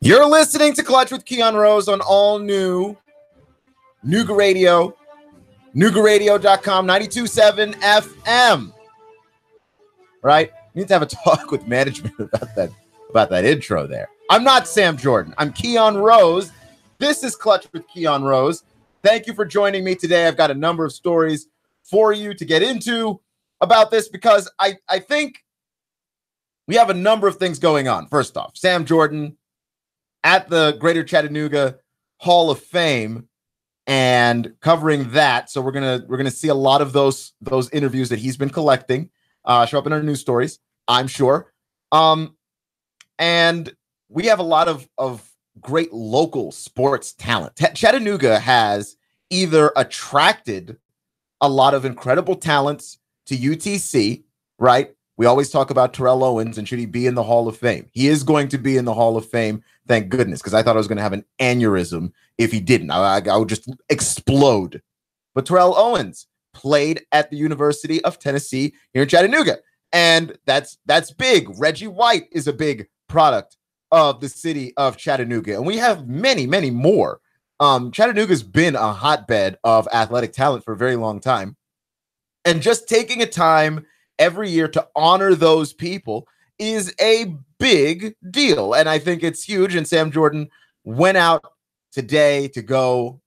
You're listening to Clutch with Keon Rose on all new Nooga Radio, NoogaRadio.com, 92.7 FM. Right? We need to have a talk with management about that intro there. I'm not Sam Jordan. I'm Keon Rose. This is Clutch with Keon Rose. Thank you for joining me today. I've got a number of stories for you to get into about this because I think we have a number of things going on. First off, Sam Jordan at the Greater Chattanooga Hall of Fame and covering that. So we're gonna see a lot of those interviews that he's been collecting show up in our news stories, I'm sure. And we have a lot of great local sports talent. Chattanooga has either attracted a lot of incredible talents to UTC, right? We always talk about Terrell Owens and should he be in the Hall of Fame? He is going to be in the Hall of Fame, thank goodness, because I thought I was going to have an aneurysm if he didn't. I would just explode. But Terrell Owens played at the University of Tennessee here in Chattanooga, and that's big. Reggie White is a big product of the city of Chattanooga, and we have many, many more. Chattanooga's been a hotbed of athletic talent for a very long time, and just taking a time every year to honor those people is a big deal. And I think it's huge. And Sam Jordan went out today to go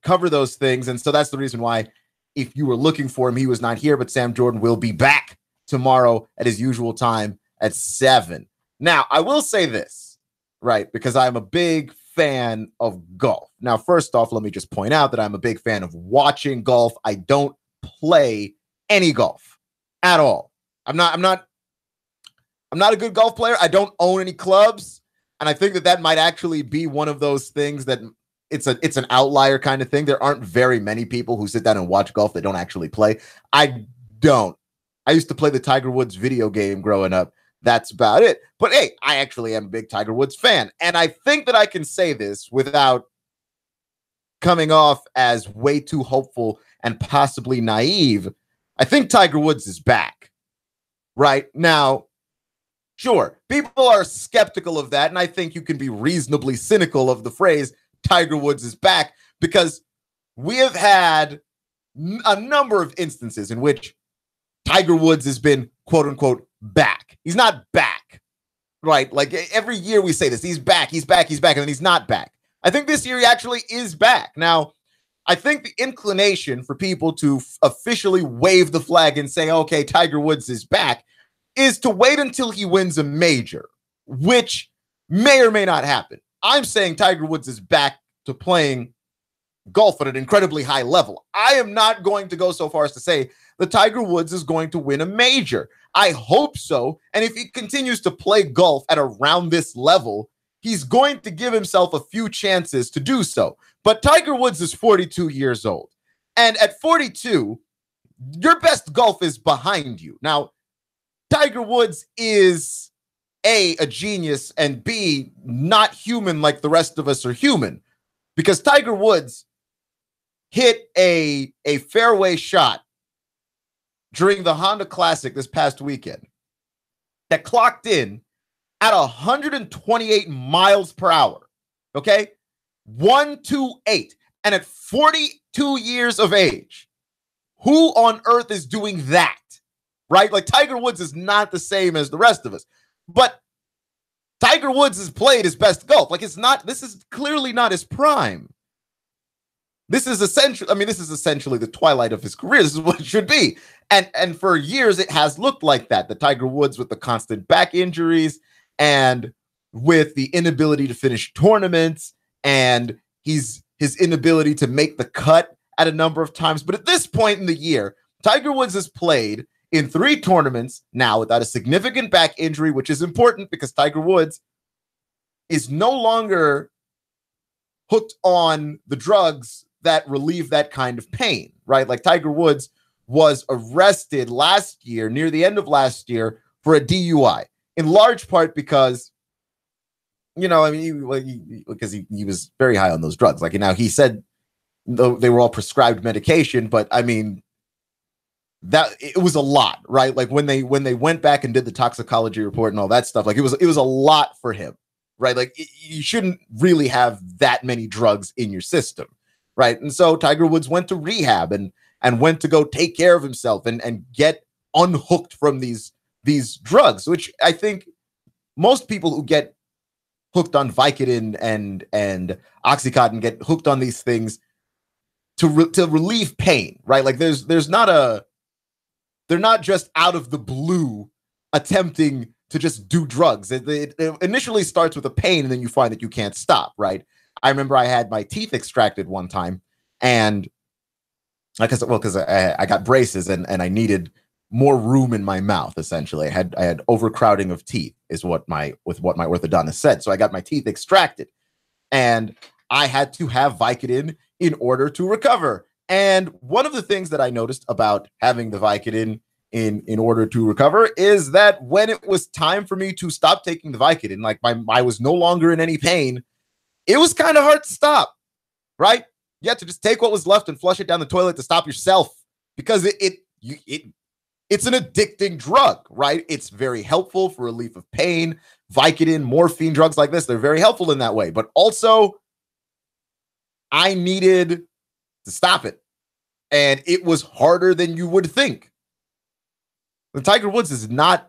cover those things. And so that's the reason why, if you were looking for him, he was not here. But Sam Jordan will be back tomorrow at his usual time at 7. Now, I will say this, right, because I'm a big fan of golf. Now, first off, let me just point out that I'm a big fan of watching golf. I don't play any golf at all. I'm not a good golf player. I don't own any clubs, and I think that might actually be one of those things that it's an outlier kind of thing. There aren't very many people who sit down and watch golf that don't actually play. I don't. I used to play the Tiger Woods video game growing up. That's about it. But hey, I actually am a big Tiger Woods fan, and I think that I can say this without coming off as way too hopeful and possibly naive. I think Tiger Woods is back right now. Sure, people are skeptical of that, and I think you can be reasonably cynical of the phrase Tiger Woods is back, because we have had a number of instances in which Tiger Woods has been, quote unquote, back. He's not back, right? Like every year we say this, he's back, and then he's not back. I think this year he actually is back. Now, I think the inclination for people to officially wave the flag and say, okay, Tiger Woods is back, is to wait until he wins a major, which may or may not happen. I'm saying Tiger Woods is back to playing golf at an incredibly high level. I am not going to go so far as to say that Tiger Woods is going to win a major. I hope so. And if he continues to play golf at around this level, he's going to give himself a few chances to do so. But Tiger Woods is 42 years old. And at 42, your best golf is behind you. Now, Tiger Woods is A, a genius, and B, not human like the rest of us are human. Because Tiger Woods hit a fairway shot during the Honda Classic this past weekend that clocked in at 128 miles per hour. Okay? 128. And at 42 years of age, who on earth is doing that? Right? Like Tiger Woods is not the same as the rest of us. But Tiger Woods has played his best golf. Like this is clearly not his prime. This is essentially the twilight of his career. This is what it should be. And for years it has looked like that. The Tiger Woods with the constant back injuries and with the inability to finish tournaments and his inability to make the cut at a number of times. But at this point in the year, Tiger Woods has played in 3 tournaments now without a significant back injury, which is important because Tiger Woods is no longer hooked on the drugs that relieve that kind of pain, right? Like Tiger Woods was arrested last year, near the end of last year, for a DUI, in large part because, because he was very high on those drugs. Like, now he said they were all prescribed medication, but I mean, that it was a lot, right? Like when they went back and did the toxicology report and all that stuff, like it was a lot for him, right? Like you shouldn't really have that many drugs in your system, right? And so Tiger Woods went to rehab and went to go take care of himself and get unhooked from these drugs, which I think most people who get hooked on Vicodin and Oxycontin get hooked on these things to relieve pain, right? Like they're not just out of the blue attempting to just do drugs. It initially starts with a pain, and then you find that you can't stop, right? I remember I had my teeth extracted one time, and because I got braces and I needed more room in my mouth. Essentially, I had overcrowding of teeth, is what my orthodontist said. So I got my teeth extracted, and I had to have Vicodin in order to recover. And one of the things that I noticed about having the Vicodin in order to recover is that when it was time for me to stop taking the Vicodin, like I was no longer in any pain, it was kind of hard to stop, right? You had to just take what was left and flush it down the toilet to stop yourself, because it's an addicting drug, right? It's very helpful for relief of pain. Vicodin, morphine, drugs like this, they're very helpful in that way. But also, I needed to stop it. And it was harder than you would think. The Tiger Woods is not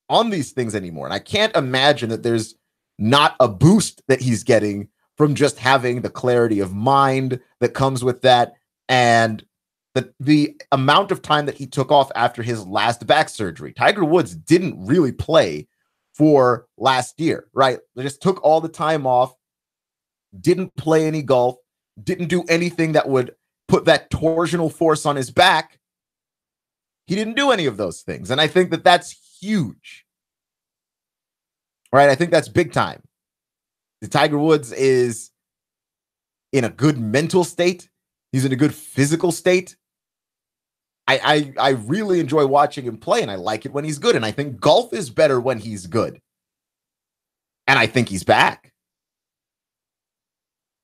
on these things anymore. And I can't imagine that there's not a boost that he's getting from just having the clarity of mind that comes with that. And the amount of time that he took off after his last back surgery. Tiger Woods didn't really play for last year, right? They just took all the time off, didn't play any golf, didn't do anything that would put that torsional force on his back. He didn't do any of those things. And I think that that's huge, right? I think that's big time. The Tiger Woods is in a good mental state. He's in a good physical state. I really enjoy watching him play, and I like it when he's good. And I think golf is better when he's good. And I think he's back.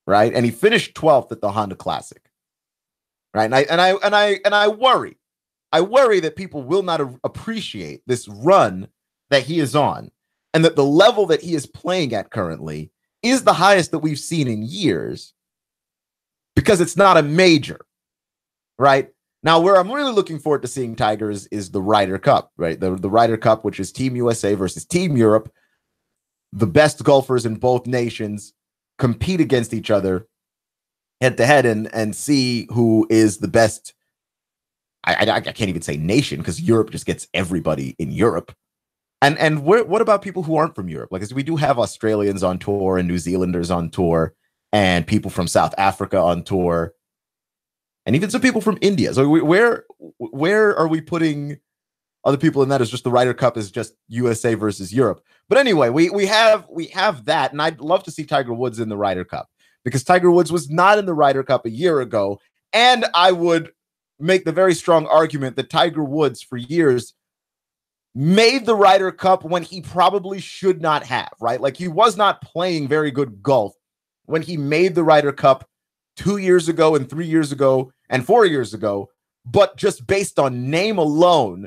Right? And he finished 12th at the Honda Classic. Right? And I worry. I worry that people will not appreciate this run that he is on, and that the level that he is playing at currently is the highest that we've seen in years, because it's not a major, right? Now, where I'm really looking forward to seeing Tiger is the Ryder Cup, right? The Ryder Cup, which is Team USA versus Team Europe. The best golfers in both nations compete against each other head to head and see who is the best. I can't even say nation, because Europe just gets everybody in Europe. And what about people who aren't from Europe? Like, as we do have Australians on tour and New Zealanders on tour and people from South Africa on tour, and even some people from India. So where are we putting other people in that? Is just the Ryder Cup is just USA versus Europe. But anyway, we have that, and I'd love to see Tiger Woods in the Ryder Cup, because Tiger Woods was not in the Ryder Cup a year ago, and I would make the very strong argument that Tiger Woods for years made the Ryder Cup when he probably should not have, right? Like, he was not playing very good golf when he made the Ryder Cup 2 years ago and 3 years ago and 4 years ago, but just based on name alone,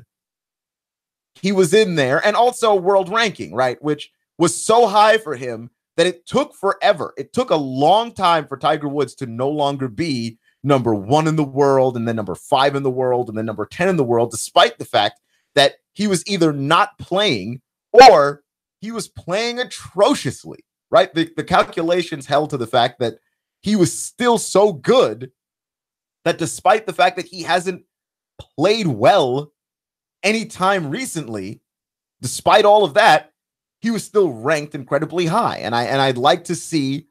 he was in there. And also world ranking, right? Which was so high for him that it took forever. It took a long time for Tiger Woods to no longer be number 1 in the world, and then number 5 in the world, and then number 10 in the world, despite the fact that he was either not playing or he was playing atrociously, right? The calculations held to the fact that he was still so good that despite the fact that he hasn't played well anytime recently, despite all of that, he was still ranked incredibly high. And I'd like to see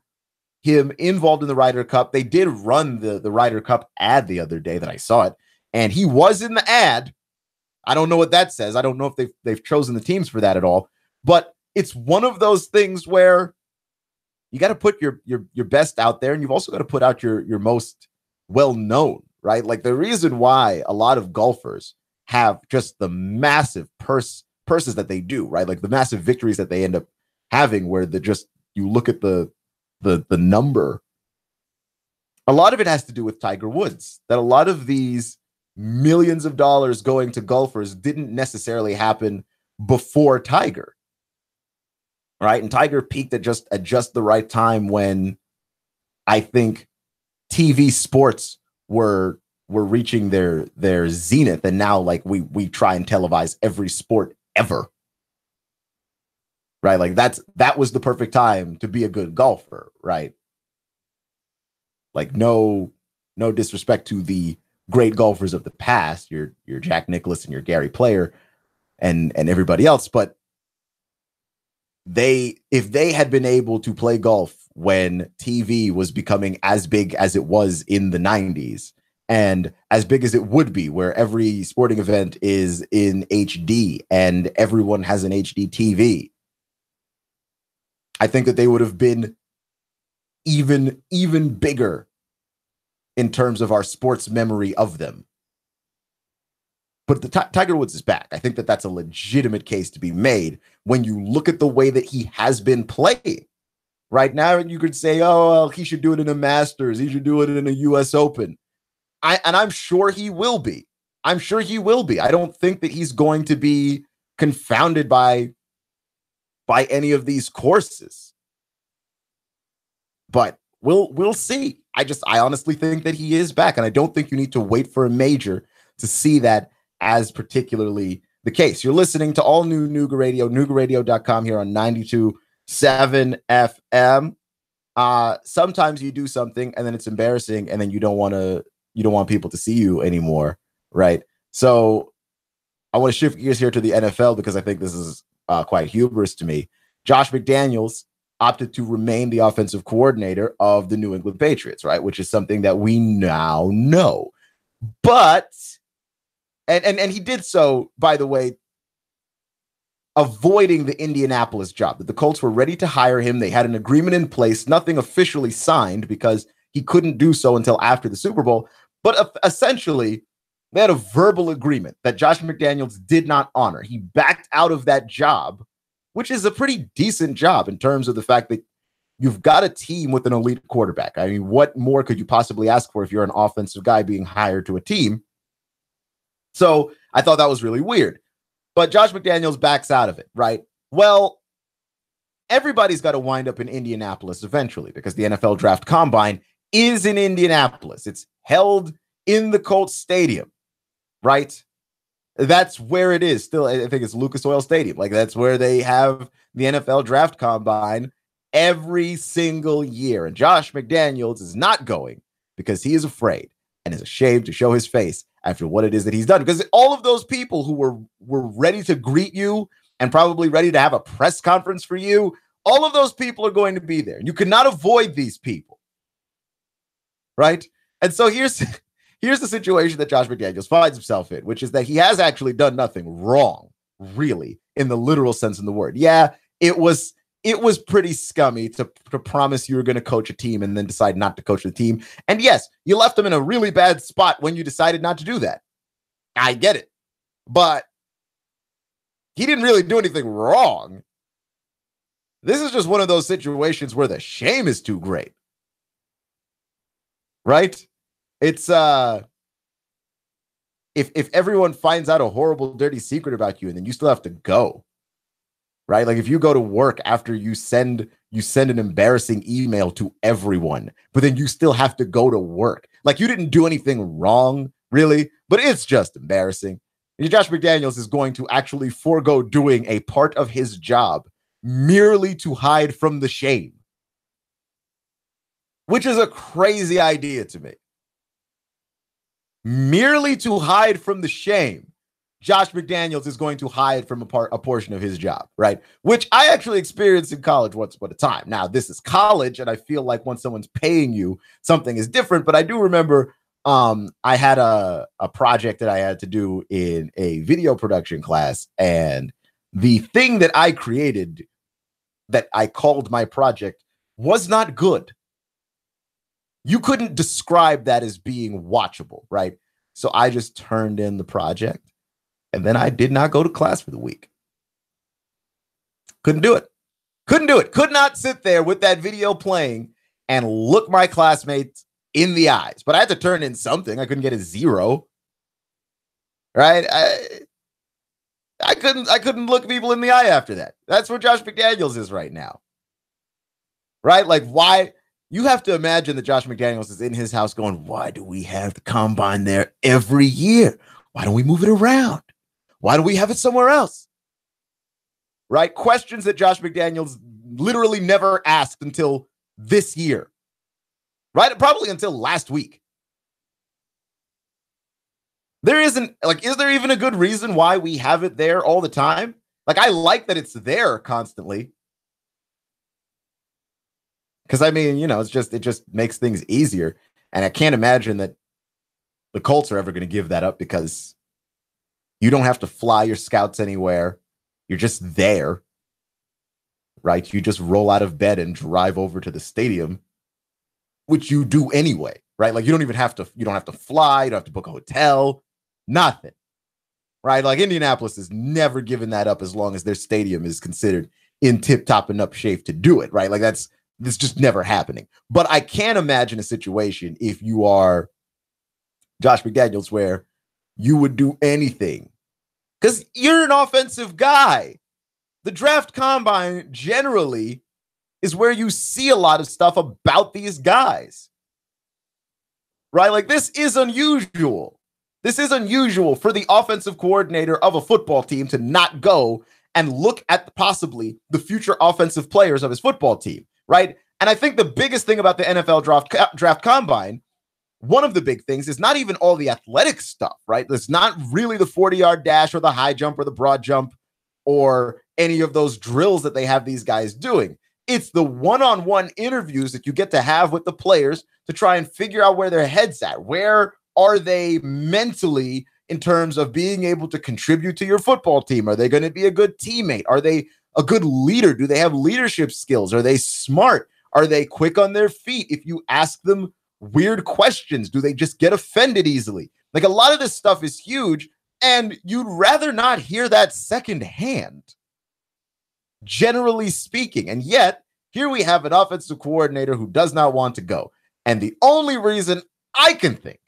him involved in the Ryder Cup. They did run the Ryder Cup ad the other day that I saw it, and he was in the ad. I don't know what that says. I don't know if they've chosen the teams for that at all, but it's one of those things where you got to put your best out there, and you've also got to put out your most well-known, right? Like, the reason why a lot of golfers have just the massive purses that they do, right? Like the massive victories that they end up having, where you look at the number. A lot of it has to do with Tiger Woods, that a lot of these millions of dollars going to golfers didn't necessarily happen before Tiger. right? And Tiger peaked at just the right time when I think TV sports were reaching their zenith, and now like we try and televise every sport ever, right? Like that was the perfect time to be a good golfer, right? Like no disrespect to the great golfers of the past, your Jack Nicklaus and your Gary Player and everybody else, but if they had been able to play golf when TV was becoming as big as it was in the 90s and as big as it would be, where every sporting event is in HD and everyone has an HD TV, I think that they would have been even bigger in terms of our sports memory of them. But the Tiger Woods is back. I think that that's a legitimate case to be made when you look at the way that he has been playing. Right now, you could say, oh, well, he should do it in a Masters. He should do it in a U.S. Open. I'm sure he will be. I'm sure he will be. I don't think that he's going to be confounded by any of these courses. But we'll see. I honestly think that he is back, and I don't think you need to wait for a major to see that as particularly the case. You're listening to all new Nooga Radio, noogaradio.com here on 92.7 FM. Sometimes you do something and then it's embarrassing, and then you don't want people to see you anymore, right? So I want to shift gears here to the NFL because I think this is quite humorous to me. Josh McDaniels opted to remain the offensive coordinator of the New England Patriots, right? Which is something that we now know. But and he did so, by the way, avoiding the Indianapolis job. That the Colts were ready to hire him. They had an agreement in place, nothing officially signed because he couldn't do so until after the Super Bowl. But essentially, they had a verbal agreement that Josh McDaniels did not honor. He backed out of that job, which is a pretty decent job in terms of the fact that you've got a team with an elite quarterback. I mean, what more could you possibly ask for if you're an offensive guy being hired to a team? So I thought that was really weird. But Josh McDaniels backs out of it, right? Well, everybody's got to wind up in Indianapolis eventually because the NFL Draft Combine is in Indianapolis. It's held in the Colts Stadium, right? That's where it is. Still, I think it's Lucas Oil Stadium. Like, that's where they have the NFL Draft Combine every single year. And Josh McDaniels is not going because he is afraid and is ashamed to show his face after what it is that he's done. Because all of those people who were ready to greet you and probably ready to have a press conference for you, all of those people are going to be there. You cannot avoid these people, right? And so here's the situation that Josh McDaniels finds himself in, which is that he has actually done nothing wrong, really, in the literal sense of the word. Yeah, it was pretty scummy to promise you were going to coach a team and then decide not to coach the team. And yes, you left them in a really bad spot when you decided not to do that. I get it. But he didn't really do anything wrong. This is just one of those situations where the shame is too great. Right? It's if everyone finds out a horrible, dirty secret about you and then you still have to go, right? Like if you go to work after you send an embarrassing email to everyone, but then you still have to go to work. Like you didn't do anything wrong, really, but it's just embarrassing. And Josh McDaniels is going to actually forego doing a part of his job merely to hide from the shame, which is a crazy idea to me. Merely to hide from the shame, Josh McDaniels is going to hide from a portion of his job, right? Which I actually experienced in college once upon a time. Now, this is college, and I feel like when someone's paying you, something is different. But I do remember I had a project that I had to do in a video production class, and the thing that I created that I called my project was not good. You couldn't describe that as being watchable, right? So I just turned in the project and then I did not go to class for the week. Couldn't do it. Could not sit there with that video playing and look my classmates in the eyes. But I had to turn in something. I couldn't get a 0. Right? I couldn't look people in the eye after that. That's where Josh McDaniels is right now. Right? Like, why? You have to imagine that Josh McDaniels is in his house going, why do we have the combine there every year? Why don't we move it around? Why do we have it somewhere else? Right? Questions that Josh McDaniels literally never asked until this year. Right? Probably until last week. There isn't, like, is there even a good reason why we have it there all the time? Like, I like that it's there constantly. Because, I mean, you know, it just makes things easier. And I can't imagine that the Colts are ever going to give that up, because you don't have to fly your scouts anywhere. You're just there, right? You just roll out of bed and drive over to the stadium, which you do anyway, right? Like, you don't have to fly. You don't have to book a hotel, nothing, right? Like, Indianapolis is never giving that up as long as their stadium is considered in tip-top and up shape to do it, right? Like, this just never happening. But I can't imagine a situation, if you are Josh McDaniels, where you would do anything, because you're an offensive guy. The draft combine generally is where you see a lot of stuff about these guys, right? Like, this is unusual. This is unusual for the offensive coordinator of a football team to not go and look at possibly the future offensive players of his football team, right? And I think the biggest thing about the NFL draft combine, one of the big things, is not even all the athletic stuff, right? It's not really the 40-yard dash or the high jump or the broad jump or any of those drills that they have these guys doing. It's the one-on-one interviews that you get to have with the players to try and figure out where their head's at. Where are they mentally in terms of being able to contribute to your football team? Are they going to be a good teammate? Are they a good leader? Do they have leadership skills? Are they smart? Are they quick on their feet? If you ask them weird questions, do they just get offended easily? Like, a lot of this stuff is huge, and you'd rather not hear that secondhand, generally speaking. And yet, here we have an offensive coordinator who does not want to go. And the only reason I can think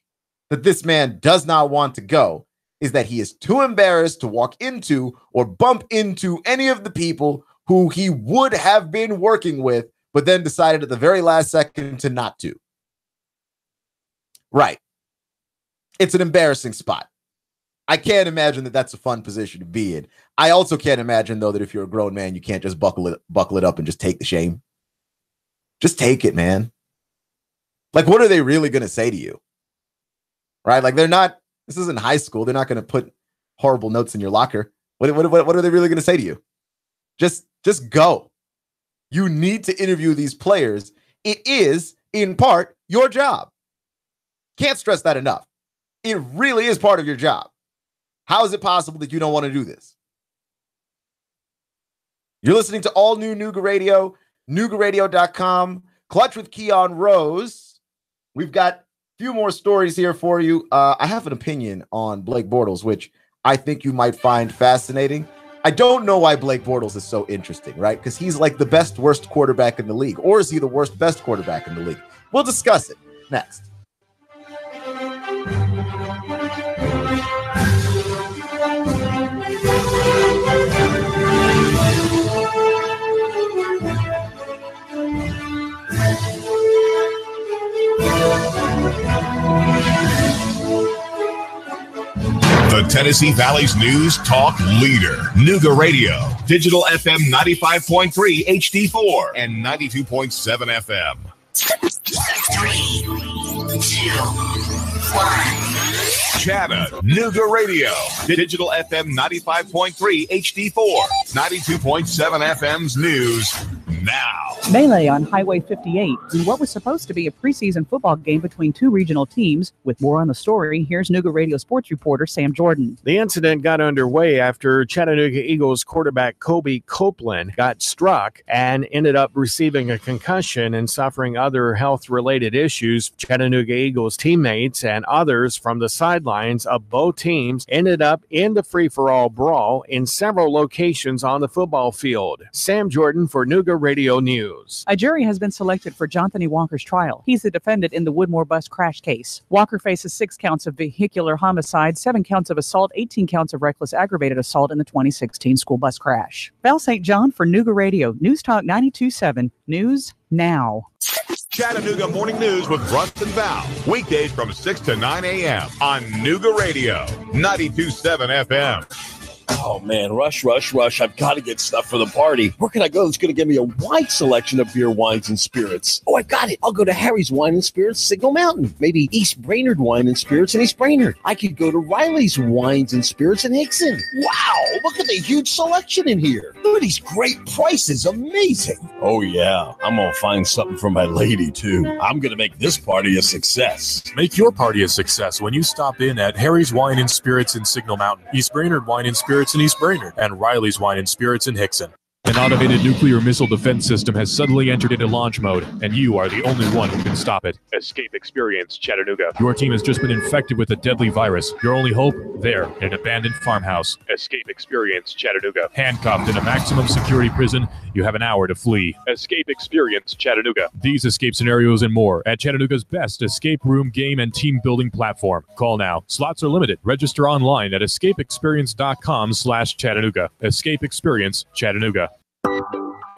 that this man does not want to go is that he is too embarrassed to walk into or bump into any of the people who he would have been working with, but then decided at the very last second to not to. Right. It's an embarrassing spot. I can't imagine that that's a fun position to be in. I also can't imagine, though, that if you're a grown man, you can't just buckle it up and just take the shame. Just take it, man. Like, what are they really going to say to you? Right? Like, this isn't high school. They're not going to put horrible notes in your locker. What are they really going to say to you? Just go. You need to interview these players. It is, in part, your job. Can't stress that enough. It really is part of your job. How is it possible that you don't want to do this? You're listening to all new Nooga Radio, NoogaRadio.com, Clutch with Keon Rose. We've got a few more stories here for you. I have an opinion on Blake Bortles, which I think you might find fascinating. I don't know why Blake Bortles is so interesting, right? Because he's like the best, worst quarterback in the league. Or is he the worst, best quarterback in the league? We'll discuss it next. The Tennessee Valley's news talk leader, Nooga Radio, digital FM 95.3 HD4 and 92.7 FM. 3, 2, 1. Chattanooga Radio, digital FM 95.3 HD4, 92.7 FM's news now. Melee on Highway 58 in what was supposed to be a preseason football game between two regional teams. With more on the story, here's Nooga Radio sports reporter Sam Jordan. The incident got underway after Chattanooga Eagles quarterback Kobe Copeland got struck and ended up receiving a concussion and suffering other health-related issues. Chattanooga Eagles teammates and others from the sidelines of both teams ended up in the free-for-all brawl in several locations on the football field. Sam Jordan for Nooga Radio News. A jury has been selected for Jonathan E. Walker's trial. He's the defendant in the Woodmore bus crash case. Walker faces 6 counts of vehicular homicide, 7 counts of assault, 18 counts of reckless aggravated assault in the 2016 school bus crash. Val St. John for Nooga Radio, News Talk 92.7, News Now. Chattanooga Morning News with Russ and Val. Weekdays from 6 to 9 a.m. on Nooga Radio, 92.7 FM. Oh, man, rush. I've got to get stuff for the party. Where can I go that's going to give me a wide selection of beer, wines, and spirits? Oh, I got it. I'll go to Harry's Wine and Spirits, Signal Mountain. Maybe East Brainerd Wine and Spirits in East Brainerd. I could go to Riley's Wines and Spirits in Hickson. Wow, look at the huge selection in here. Look at these great prices. Amazing. Oh, yeah, I'm going to find something for my lady, too. I'm going to make this party a success. Make your party a success when you stop in at Harry's Wine and Spirits in Signal Mountain, East Brainerd Wine and Spirits in East Brainerd, and Riley's Wine and Spirits in Hickson. An automated nuclear missile defense system has suddenly entered into launch mode, and you are the only one who can stop it. Escape Experience Chattanooga. Your team has just been infected with a deadly virus. Your only hope? There, in an abandoned farmhouse. Escape Experience Chattanooga. Handcuffed in a maximum security prison, you have an hour to flee. Escape Experience Chattanooga. These escape scenarios and more at Chattanooga's best escape room game and team building platform. Call now. Slots are limited. Register online at escapeexperience.com/Chattanooga. Escape Experience Chattanooga.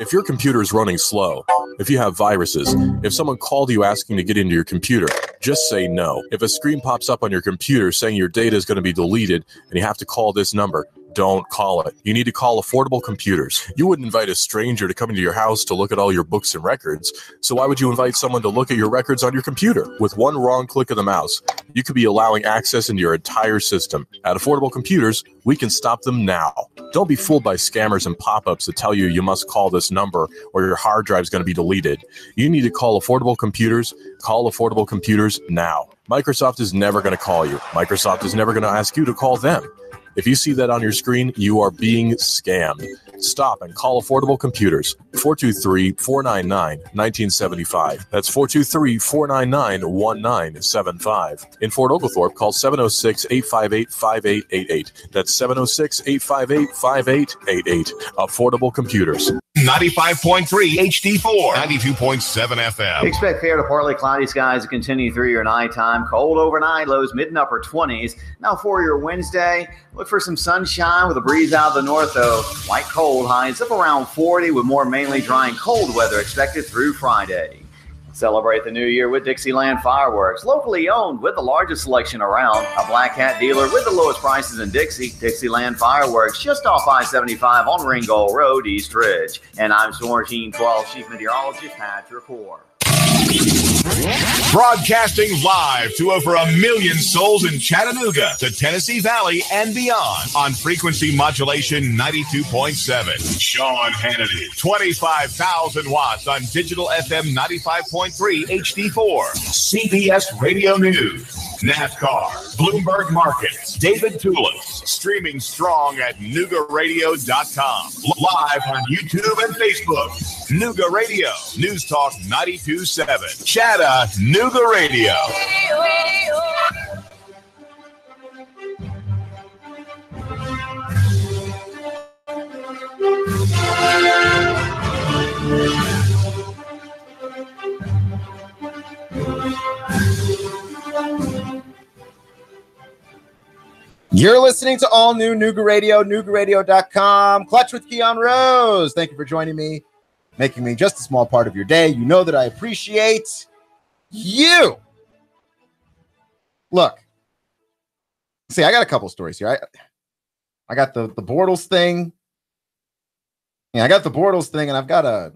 If your computer is running slow, if you have viruses, if someone called you asking to get into your computer, just say no. If a screen pops up on your computer saying your data is going to be deleted and you have to call this number, don't call it. You need to call Affordable Computers. You wouldn't invite a stranger to come into your house to look at all your books and records, so why would you invite someone to look at your records on your computer? With one wrong click of the mouse, you could be allowing access into your entire system. At Affordable Computers, we can stop them now. Don't be fooled by scammers and pop-ups that tell you must call this number or your hard drive is going to be deleted. You need to call Affordable Computers. Call Affordable Computers now. Microsoft is never going to call you. Microsoft is never going to ask you to call them. If you see that on your screen, you are being scammed. Stop and call Affordable Computers. 423-499-1975. That's 423-499-1975. In Fort Oglethorpe, call 706-858-5888. That's 706-858-5888. Affordable Computers. 95.3 HD4, 92.7 FM. Expect fair to partly cloudy skies to continue through your nighttime. Cold overnight, lows mid and upper 20s. Now for your Wednesday, look for some sunshine with a breeze out of the north, though. Light cold, highs up around 40 with more mainly dry and cold weather expected through Friday. Celebrate the new year with Dixieland Fireworks, locally owned with the largest selection around. A Black Hat dealer with the lowest prices in Dixie. Dixieland Fireworks, just off I-75 on Ringgold Road, East Ridge. And I'm Storm Team 12 Chief Meteorologist Patrick Hoare. Broadcasting live to over 1 million souls in Chattanooga, the Tennessee Valley, and beyond on frequency modulation 92.7. Sean Hannity, 25,000 watts on digital FM 95.3 HD4. CBS Radio News, NASCAR, Bloomberg Markets, David Tulis, streaming strong at NoogaRadio.com. Live on YouTube and Facebook. Nooga Radio, News Talk 92.7. Chattanooga Radio. You're listening to all new Nooga Radio, NoogaRadio.com. Clutch with Keon Rose. Thank you for joining me, making me just a small part of your day. You know that I appreciate you. Look, see, I got a couple stories here. I got the Bortles thing. Yeah, I got the Bortles thing, and I've got a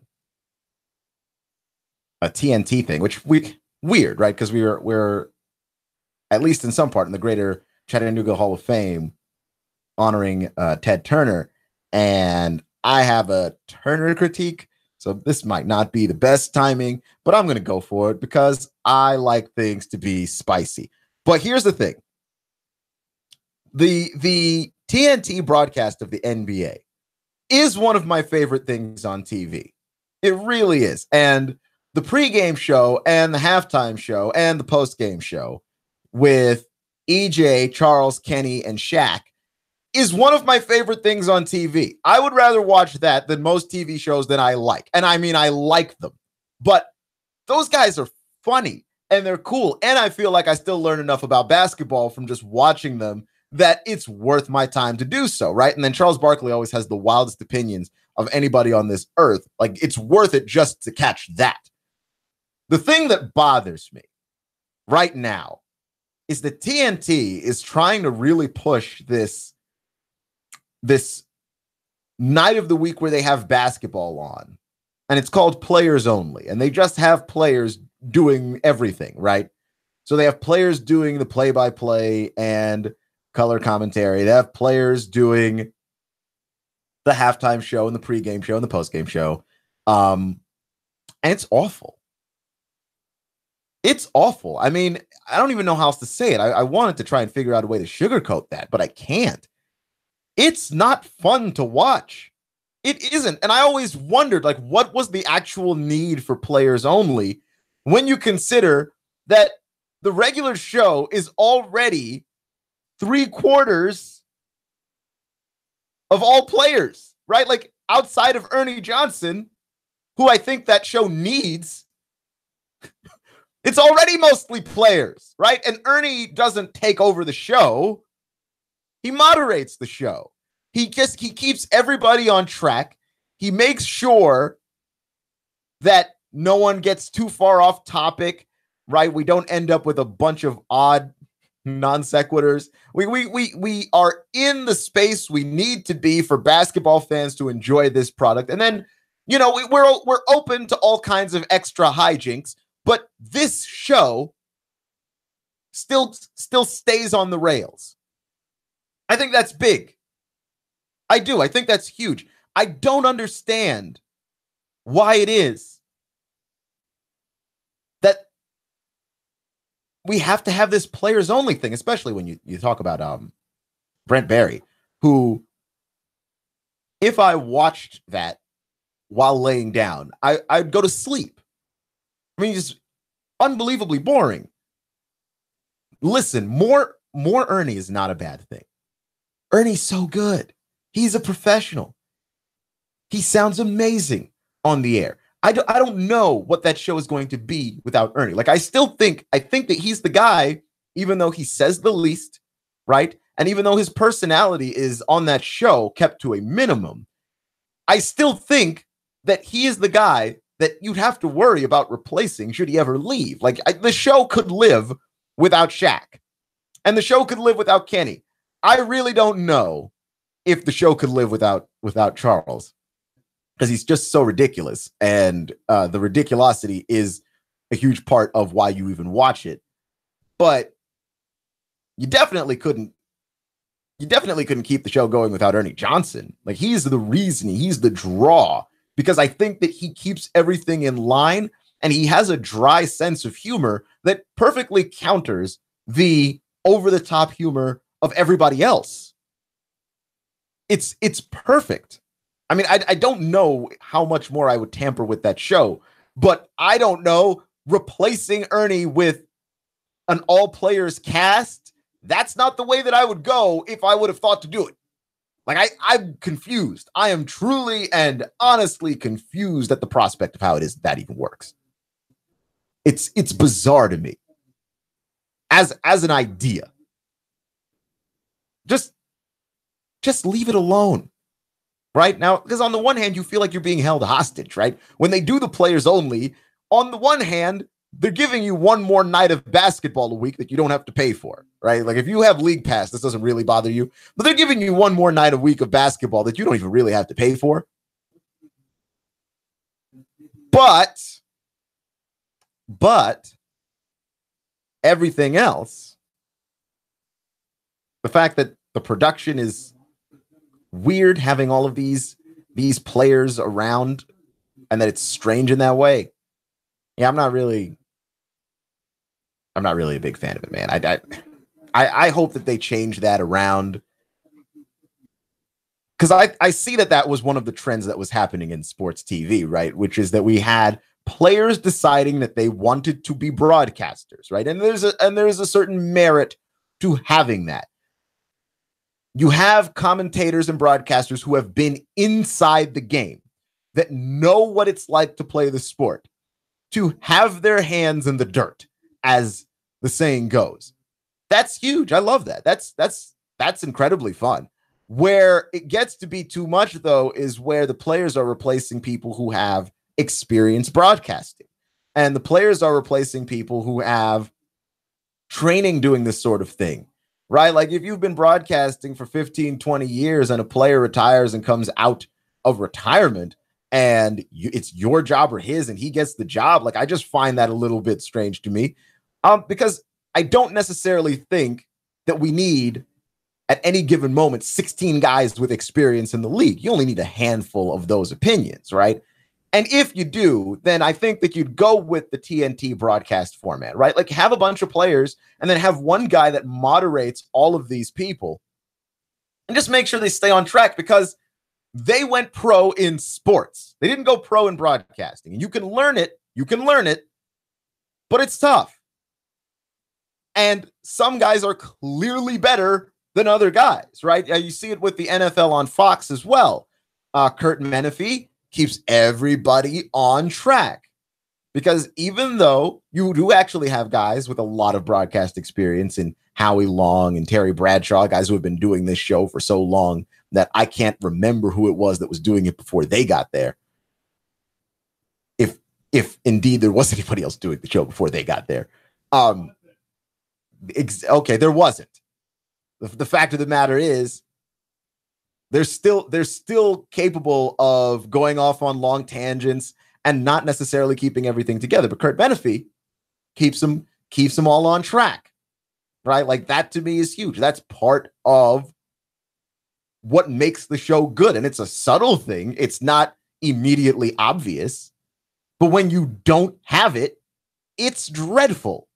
TNT thing, which weird, right? Because we're at least in some part in the greater Chattanooga Hall of Fame honoring Ted Turner, and I have a Turner critique, so this might not be the best timing, but I'm going to go for it because I like things to be spicy. But here's the thing. The TNT broadcast of the NBA is one of my favorite things on TV. It really is. And the pregame show and the halftime show and the postgame show with EJ, Charles, Kenny, and Shaq is one of my favorite things on TV. I would rather watch that than most TV shows that I like. And I mean, I like them, but those guys are funny and they're cool. And I feel like I still learn enough about basketball from just watching them that it's worth my time to do so, right? And then Charles Barkley always has the wildest opinions of anybody on this earth. Like, it's worth it just to catch that. The thing that bothers me right now is that TNT is trying to really push this night of the week where they have basketball on, and it's called Players Only, and they just have players doing everything, right? So they have players doing the play-by-play and color commentary. They have players doing the halftime show and the pregame show and the postgame show. And it's awful. It's awful. I mean, I don't even know how else to say it. I wanted to try and figure out a way to sugarcoat that, but I can't. It's not fun to watch. It isn't. And I always wondered, like, what was the actual need for Players Only when you consider that the regular show is already 3/4 of all players, right? Like, outside of Ernie Johnson, who I think that show needs, it's already mostly players, right? And Ernie doesn't take over the show. He moderates the show. He keeps everybody on track. He makes sure that no one gets too far off topic, right? We don't end up with a bunch of odd non sequiturs. We are in the space we need to be for basketball fans to enjoy this product. And then, you know, we're open to all kinds of extra hijinks, but this show still stays on the rails. I think that's big. I do. I think that's huge. I don't understand why it is that we have to have this players only thing, especially when you talk about Brent Barry, who, if I watched that while laying down, I'd go to sleep. I mean, it's unbelievably boring. Listen, more Ernie is not a bad thing. Ernie's so good. He's a professional. He sounds amazing on the air. I don't know what that show is going to be without Ernie. Like, I think that he's the guy, even though he says the least, right? And even though his personality is on that show kept to a minimum, I still think that he is the guy that you'd have to worry about replacing should he ever leave. Like, the show could live without Shaq, and the show could live without Kenny. I really don't know if the show could live without Charles, because he's just so ridiculous, and the ridiculosity is a huge part of why you even watch it. But you definitely couldn't keep the show going without Ernie Johnson. Like, he's the reason, he's the draw, because I think that he keeps everything in line, and he has a dry sense of humor that perfectly counters the over-the-top humor of everybody else. It's perfect. I mean, I don't know how much more I would tamper with that show, but I don't know, replacing Ernie with an all-players cast, that's not the way that I would go if I would have thought to do it. Like, I'm confused. I am truly and honestly confused at the prospect of how it is that even works. It's bizarre to me as an idea. Just leave it alone. Right now, because on the one hand, you feel like you're being held hostage, right? When they do the players only, on the one hand, they're giving you one more night of basketball a week that you don't have to pay for, right? Like, if you have League Pass, this doesn't really bother you, but they're giving you one more night a week of basketball that you don't even really have to pay for. But everything else, the fact that the production is weird, having all of these players around, and that it's strange in that way. Yeah, I'm not really a big fan of it, man. I hope that they change that around, because I see that was one of the trends that was happening in sports TV, right? Which is that we had players deciding that they wanted to be broadcasters, right? And there's a certain merit to having that. You have commentators and broadcasters who have been inside the game, that know what it's like to play the sport, to have their hands in the dirt, as the saying goes. That's huge. I love that. That's incredibly fun. Where it gets to be too much, though, is where the players are replacing people who have experience broadcasting. And the players are replacing people who have training doing this sort of thing, right? Like if you've been broadcasting for 15, 20 years and a player retires and comes out of retirement and it's your job or his and he gets the job, like I just find that a little bit strange to me, because I don't necessarily think that we need at any given moment 16 guys with experience in the league. You only need a handful of those opinions, right? And if you do, then I think that you'd go with the TNT broadcast format, right? Like have a bunch of players and then have one guy that moderates all of these people and just make sure they stay on track, because they went pro in sports. They didn't go pro in broadcasting. And you can learn it, but it's tough. And some guys are clearly better than other guys, right? You see it with the NFL on Fox as well. Kurt Menefee keeps everybody on track, because even though you do actually have guys with a lot of broadcast experience in Howie Long and Terry Bradshaw, guys who have been doing this show for so long that I can't remember who it was that was doing it before they got there. If indeed there was anybody else doing the show before they got there. Okay, there wasn't. The fact of the matter is, they're still capable of going off on long tangents and not necessarily keeping everything together. But Kurt Menefee keeps them all on track, right? Like that to me is huge. That's part of what makes the show good, and it's a subtle thing. It's not immediately obvious, but when you don't have it, it's dreadful.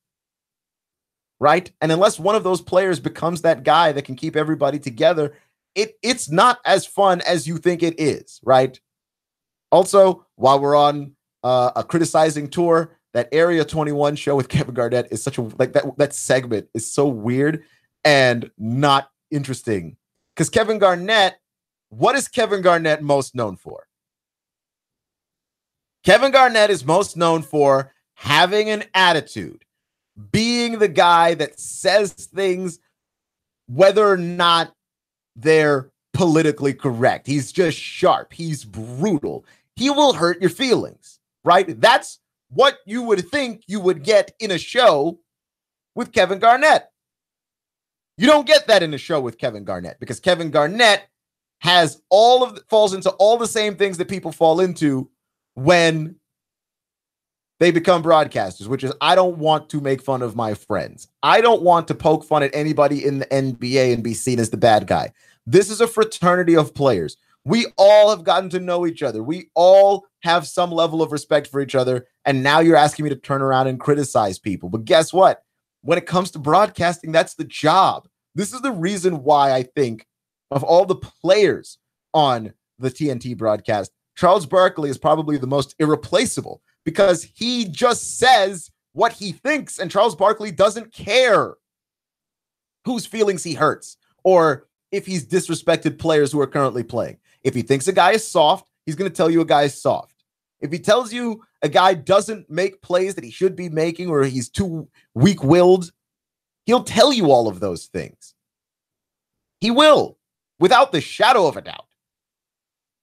Right? And unless one of those players becomes that guy that can keep everybody together, it's not as fun as you think it is, right? Also, while we're on a criticizing tour, that Area 21 show with Kevin Garnett is such a, like that segment is so weird and not interesting. Because Kevin Garnett, what is Kevin Garnett most known for? Kevin Garnett is most known for having an attitude, being the guy that says things whether or not they're politically correct. He's just sharp. He's brutal. He will hurt your feelings, right? That's what you would think you would get in a show with Kevin Garnett. You don't get that in a show with Kevin Garnett, because Kevin Garnett falls into all the same things that people fall into when they become broadcasters, which is, I don't want to make fun of my friends. I don't want to poke fun at anybody in the NBA and be seen as the bad guy. This is a fraternity of players. We all have gotten to know each other. We all have some level of respect for each other. And now you're asking me to turn around and criticize people. But guess what? When it comes to broadcasting, that's the job. This is the reason why I think of all the players on the TNT broadcast, Charles Barkley is probably the most irreplaceable, because he just says what he thinks, and Charles Barkley doesn't care whose feelings he hurts or if he's disrespected players who are currently playing. If he thinks a guy is soft, he's going to tell you a guy is soft. If he tells you a guy doesn't make plays that he should be making, or he's too weak-willed, he'll tell you all of those things. He will, without the shadow of a doubt.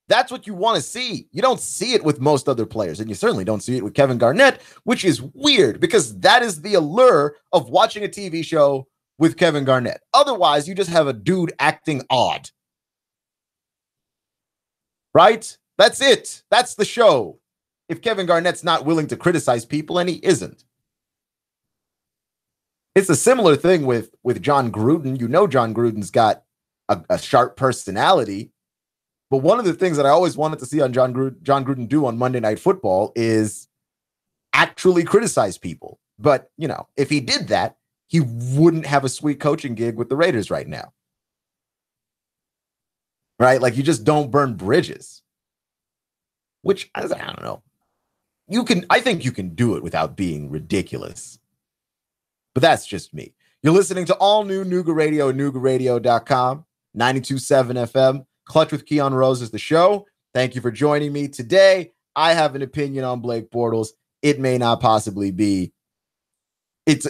That's what you want to see. You don't see it with most other players, and you certainly don't see it with Kevin Garnett, which is weird, because that is the allure of watching a TV show with Kevin Garnett. Otherwise, you just have a dude acting odd. Right? That's it. That's the show. If Kevin Garnett's not willing to criticize people, and he isn't. It's a similar thing with John Gruden. You know John Gruden's got a sharp personality. But one of the things that I always wanted to see on John Gruden do on Monday Night Football is actually criticize people. But, you know, if he did that, he wouldn't have a sweet coaching gig with the Raiders right now. Right? Like, you just don't burn bridges. Which, I don't know. I think you can do it without being ridiculous. But that's just me. You're listening to all new Nooga Radio, NoogaRadio.com. 92.7 FM. Clutch with Keon Rose is the show. Thank you for joining me today. I have an opinion on Blake Bortles. It may not possibly be. It's.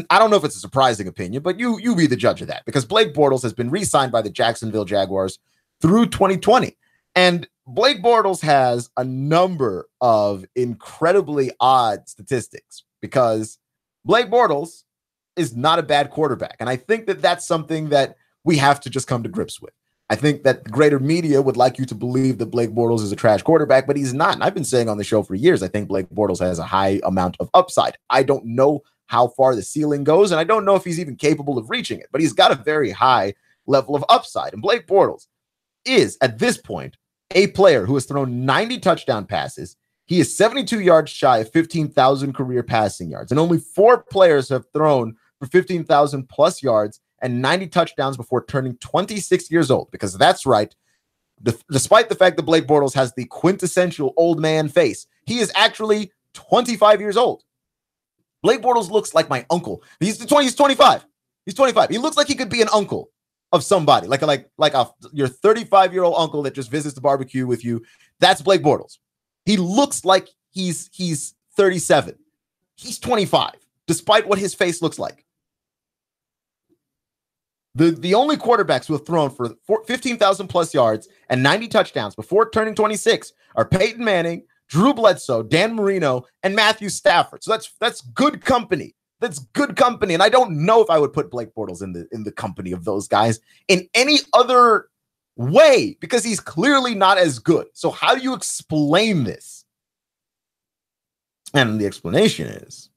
I don't know if it's a surprising opinion, but you be the judge of that, because Blake Bortles has been re-signed by the Jacksonville Jaguars through 2020, and Blake Bortles has a number of incredibly odd statistics because Blake Bortles is not a bad quarterback, and I think that that's something that we have to just come to grips with. I think that the greater media would like you to believe that Blake Bortles is a trash quarterback, but he's not. And I've been saying on the show for years, I think Blake Bortles has a high amount of upside. I don't know how far the ceiling goes, and I don't know if he's even capable of reaching it, but he's got a very high level of upside. And Blake Bortles is, at this point, a player who has thrown 90 touchdown passes. He is 72 yards shy of 15,000 career passing yards, and only 4 players have thrown for 15,000 plus yards and 90 touchdowns before turning 26 years old, because that's right. Despite the fact that Blake Bortles has the quintessential old man face, he is actually 25 years old. Blake Bortles looks like my uncle. He's 25. He's 25. He looks like he could be an uncle of somebody, like your 35-year-old uncle that just visits the barbecue with you. That's Blake Bortles. He looks like he's 37. He's 25, despite what his face looks like. The only quarterbacks who have thrown for 15,000 plus yards and 90 touchdowns before turning 26 are Peyton Manning, Drew Bledsoe, Dan Marino, and Matthew Stafford. So that's good company. That's good company. And I don't know if I would put Blake Bortles in the company of those guys in any other way, because he's clearly not as good. So how do you explain this? And the explanation is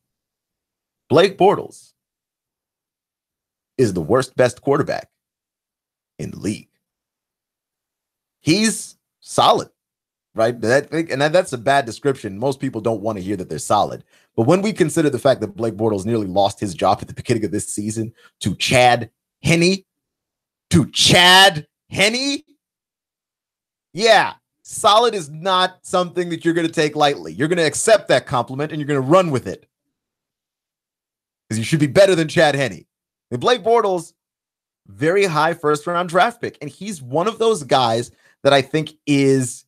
Blake Bortles is the best quarterback in the league. He's solid, right? That's a bad description. Most people don't want to hear that they're solid. But when we consider the fact that Blake Bortles nearly lost his job at the beginning of this season to Chad Henne, yeah, solid is not something that you're going to take lightly. You're going to accept that compliment and you're going to run with it, because you should be better than Chad Henne. And Blake Bortles, very high first-round draft pick, and he's one of those guys that I think is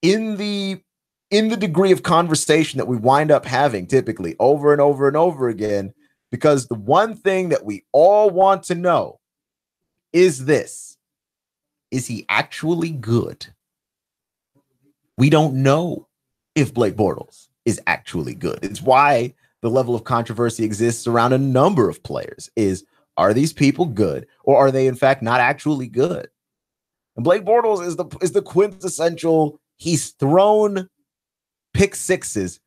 in the degree of conversation that we wind up having typically over and over and over again, because the one thing that we all want to know is this: is he actually good? We don't know if Blake Bortles is actually good. It's why the level of controversy exists around a number of players. Are these people good, or are they in fact not actually good? And Blake Bortles is the quintessential. He's thrown pick sixes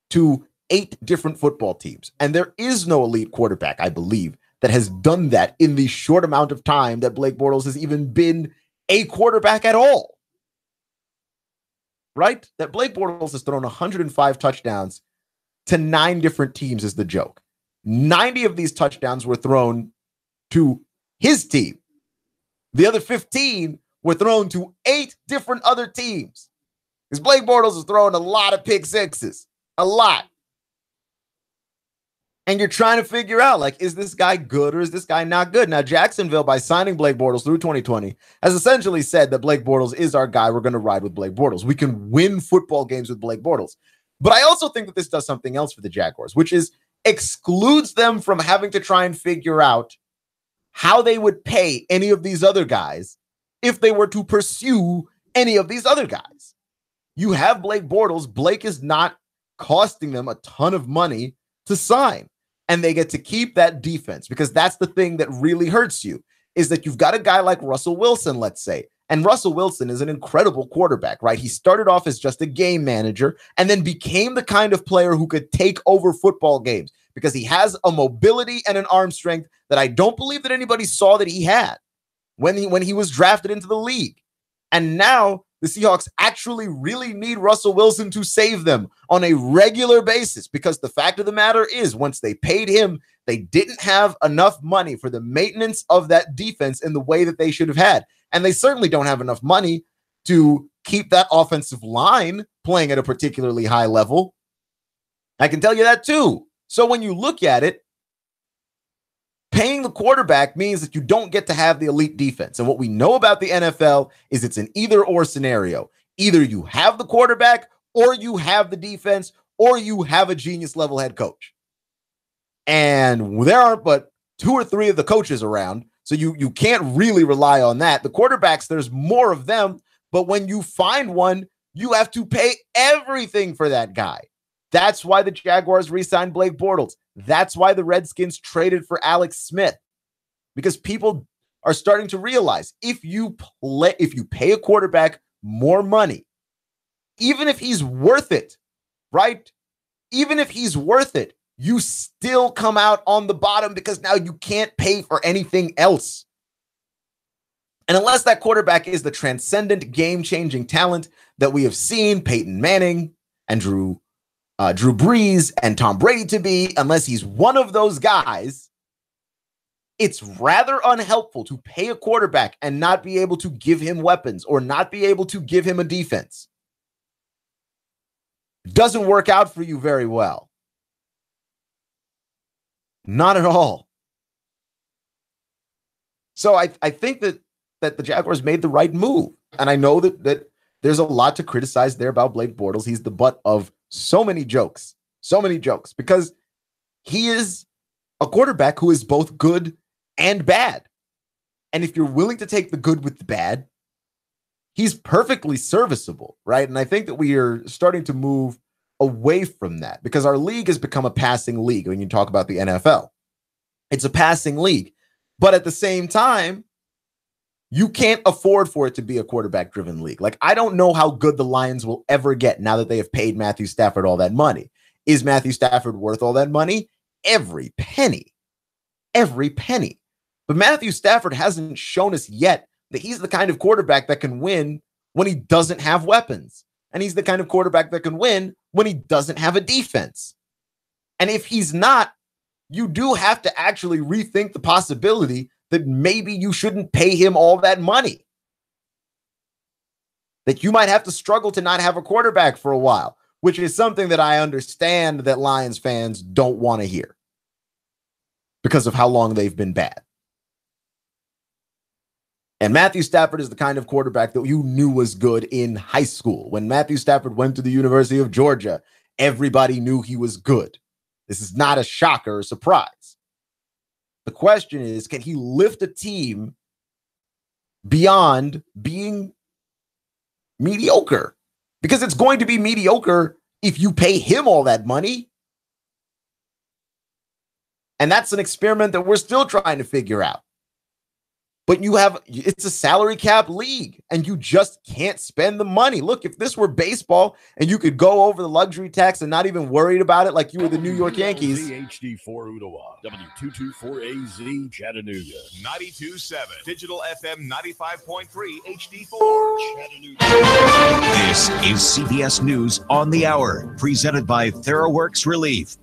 to 8 different football teams, and there is no elite quarterback, I believe, that has done that in the short amount of time that Blake Bortles has even been a quarterback at all. Right? That Blake Bortles has thrown 105 touchdowns to 9 different teams is the joke. 90 of these touchdowns were thrown to his team. The other 15 were thrown to 8 different other teams. Because Blake Bortles is throwing a lot of pick sixes. A lot. And you're trying to figure out, like, is this guy good or is this guy not good? Now, Jacksonville, by signing Blake Bortles through 2020, has essentially said that Blake Bortles is our guy. We're going to ride with Blake Bortles. We can win football games with Blake Bortles. But I also think that this does something else for the Jaguars, which is excludes them from having to try and figure out how they would pay any of these other guys if they were to pursue any of these other guys. You have Blake Bortles. Blake is not costing them a ton of money to sign, and they get to keep that defense, because that's the thing that really hurts you, is that you've got a guy like Russell Wilson, let's say, and Russell Wilson is an incredible quarterback, right? He started off as just a game manager and then became the kind of player who could take over football games, because he has a mobility and an arm strength that I don't believe that anybody saw that he had when he was drafted into the league. And now the Seahawks actually really need Russell Wilson to save them on a regular basis, because the fact of the matter is, once they paid him, they didn't have enough money for the maintenance of that defense in the way that they should have had. And they certainly don't have enough money to keep that offensive line playing at a particularly high level. I can tell you that too. So when you look at it, Paying the quarterback means that you don't get to have the elite defense. And what we know about the NFL is it's an either-or scenario. Either you have the quarterback, or you have the defense, or you have a genius-level head coach. And there aren't but 2 or 3 of the coaches around, so you can't really rely on that. The quarterbacks, there's more of them, but when you find one, you have to pay everything for that guy. That's why the Jaguars re-signed Blake Bortles. That's why the Redskins traded for Alex Smith, because people are starting to realize if you pay a quarterback more money, even if he's worth it, right? Even if he's worth it, you still come out on the bottom because now you can't pay for anything else. And unless that quarterback is the transcendent, game-changing talent that we have seen Peyton Manning and Drew Brees and Tom Brady to be, unless he's one of those guys, it's rather unhelpful to pay a quarterback and not be able to give him weapons or not be able to give him a defense. It doesn't work out for you very well. Not at all. So I think that the Jaguars made the right move. And I know that there's a lot to criticize there about Blake Bortles. He's the butt of so many jokes, because he is a quarterback who is both good and bad. And if you're willing to take the good with the bad, he's perfectly serviceable, right? And I think that we are starting to move away from that because our league has become a passing league. When you talk about the NFL, it's a passing league, but at the same time, you can't afford for it to be a quarterback-driven league. Like, I don't know how good the Lions will ever get now that they have paid Matthew Stafford all that money. Is Matthew Stafford worth all that money? Every penny. Every penny. But Matthew Stafford hasn't shown us yet that he's the kind of quarterback that can win when he doesn't have weapons. And he's the kind of quarterback that can win when he doesn't have a defense. And if he's not, you do have to actually rethink the possibility that maybe you shouldn't pay him all that money. That you might have to struggle to not have a quarterback for a while, which is something that I understand that Lions fans don't want to hear because of how long they've been bad. And Matthew Stafford is the kind of quarterback that you knew was good in high school. When Matthew Stafford went to the University of Georgia, everybody knew he was good. This is not a shocker or surprise. The question is, can he lift a team beyond being mediocre? Because it's going to be mediocre if you pay him all that money. And that's an experiment that we're still trying to figure out. But it's a salary cap league and you just can't spend the money. Look, if this were baseball and you could go over the luxury tax and not even worried about it like you were the New York Yankees. HD4 Ottawa, W224AZ Chattanooga, 92.7, Digital FM 95.3, HD4 Chattanooga. This is CBS News on the Hour, presented by TheraWorks Relief.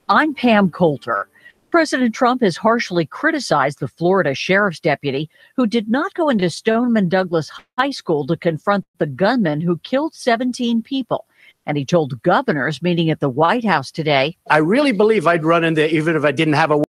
I'm Pam Coulter. President Trump has harshly criticized the Florida sheriff's deputy who did not go into Stoneman Douglas High School to confront the gunman who killed 17 people. And he told governors meeting at the White House today, I really believe I'd run in there even if I didn't have a